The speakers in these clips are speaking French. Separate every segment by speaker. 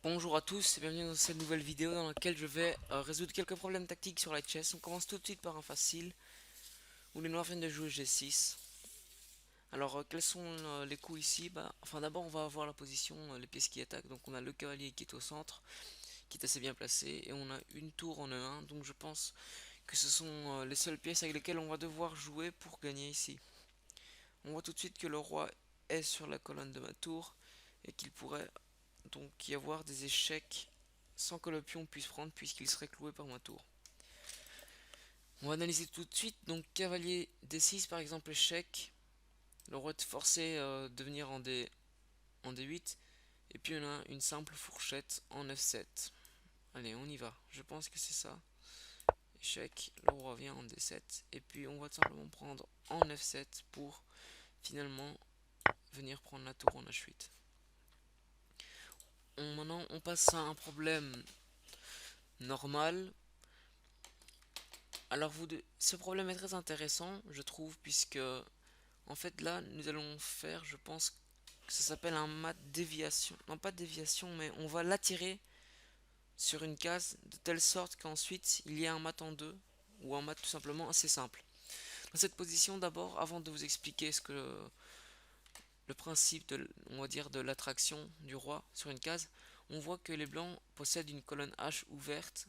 Speaker 1: Bonjour à tous et bienvenue dans cette nouvelle vidéo dans laquelle je vais résoudre quelques problèmes tactiques sur la chess. On commence tout de suite par un facile où les noirs viennent de jouer G6. Alors quels sont les coups ici? Enfin d'abord on va avoir la position, les pièces qui attaquent. Donc on a le cavalier qui est au centre, qui est assez bien placé, et on a une tour en E1. Donc je pense que ce sont les seules pièces avec lesquelles on va devoir jouer pour gagner ici. On voit tout de suite que le roi est sur la colonne de ma tour et qu'il pourrait donc y avoir des échecs sans que le pion puisse prendre puisqu'il serait cloué par ma tour. On va analyser tout de suite. Donc cavalier D6 par exemple, échec. Le roi est forcé de venir en D8. Et puis on a une simple fourchette en F7. Allez, on y va. Je pense que c'est ça. Échec, le roi vient en D7. Et puis on va tout simplement prendre en F7 pour finalement venir prendre la tour en H8. Maintenant on passe à un problème normal. Alors ce problème est très intéressant, je trouve, puisque en fait là, nous allons faire, je pense que ça s'appelle un mat déviation. Non, pas déviation, mais on va l'attirer sur une case de telle sorte qu'ensuite il y a un mat en deux, ou un mat tout simplement assez simple. Dans cette position, d'abord, avant de vous expliquer ce que le principe de, on va dire, de l'attraction du roi sur une case, on voit que les blancs possèdent une colonne H ouverte.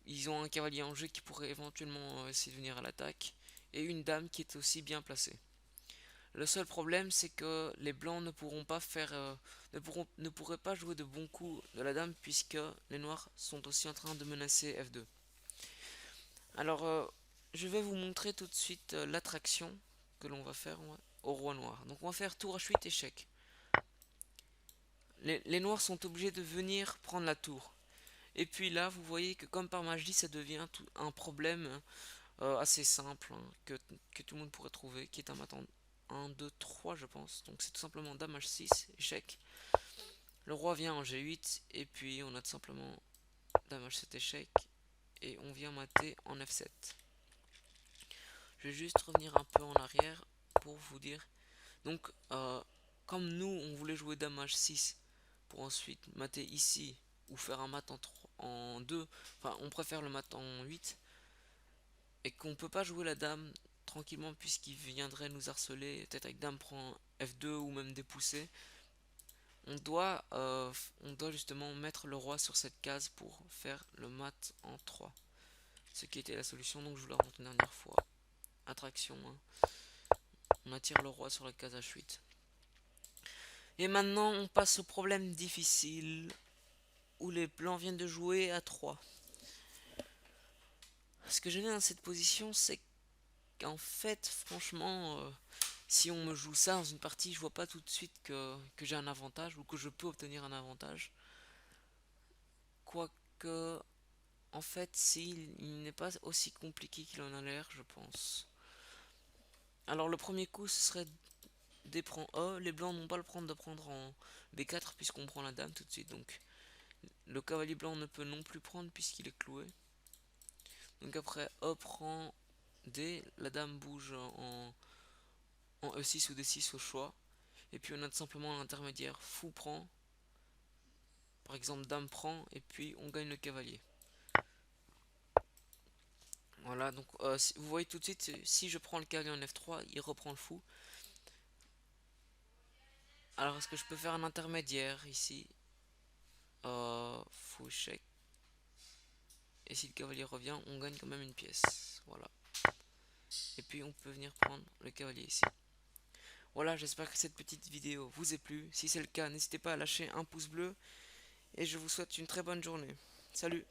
Speaker 1: Ils ont un cavalier en jeu qui pourrait éventuellement essayer de venir à l'attaque, et une dame qui est aussi bien placée. Le seul problème, c'est que les blancs ne pourront pas faire, ne pourraient pas jouer de bons coups de la dame puisque les noirs sont aussi en train de menacer F2. Alors, je vais vous montrer tout de suite l'attraction que l'on va faire au roi noir. Donc, on va faire tour H8 échec. Les noirs sont obligés de venir prendre la tour. Et puis là, vous voyez que comme par magie, ça devient un problème assez simple que tout le monde pourrait trouver, qui est un mat en 1, 2, 3 je pense. Donc c'est tout simplement dame H6, échec. Le roi vient en G8 et puis on a tout simplement dame H7 échec et on vient mater en F7. Je vais juste revenir un peu en arrière pour vous dire. Donc comme nous on voulait jouer dame H6 pour ensuite mater ici ou faire un mat en 2, enfin on préfère le mat en 8 et qu'on peut pas jouer la dame tranquillement puisqu'il viendrait nous harceler, peut-être avec dame prend F2 ou même dépousser. On doit justement mettre le roi sur cette case pour faire le mat en 3. Ce qui était la solution, donc je vous la remonte une dernière fois. Attraction, hein. On attire le roi sur la case H8. Et maintenant on passe au problème difficile où les blancs viennent de jouer à 3. Ce que j'aime dans cette position, c'est qu'en fait, franchement, si on me joue ça dans une partie, je vois pas tout de suite que j'ai un avantage ou que je peux obtenir un avantage. Quoique, en fait, il n'est pas aussi compliqué qu'il en a l'air, je pense. Alors, le premier coup, ce serait D prend E. Les blancs n'ont pas le prendre de prendre en B4 puisqu'on prend la dame tout de suite. Donc, le cavalier blanc ne peut non plus prendre puisqu'il est cloué. Donc après, E prend D. La dame bouge en E6 ou D6 au choix. Et puis on a tout simplement l'intermédiaire fou prend, par exemple dame prend, et puis on gagne le cavalier. Voilà, donc vous voyez tout de suite, si je prends le cavalier en F3, il reprend le fou. Alors est-ce que je peux faire un intermédiaire ici? Fou échec. Et si le cavalier revient, on gagne quand même une pièce. Voilà. Et puis on peut venir prendre le cavalier ici. Voilà, j'espère que cette petite vidéo vous a plu. Si c'est le cas, n'hésitez pas à lâcher un pouce bleu. Et je vous souhaite une très bonne journée. Salut!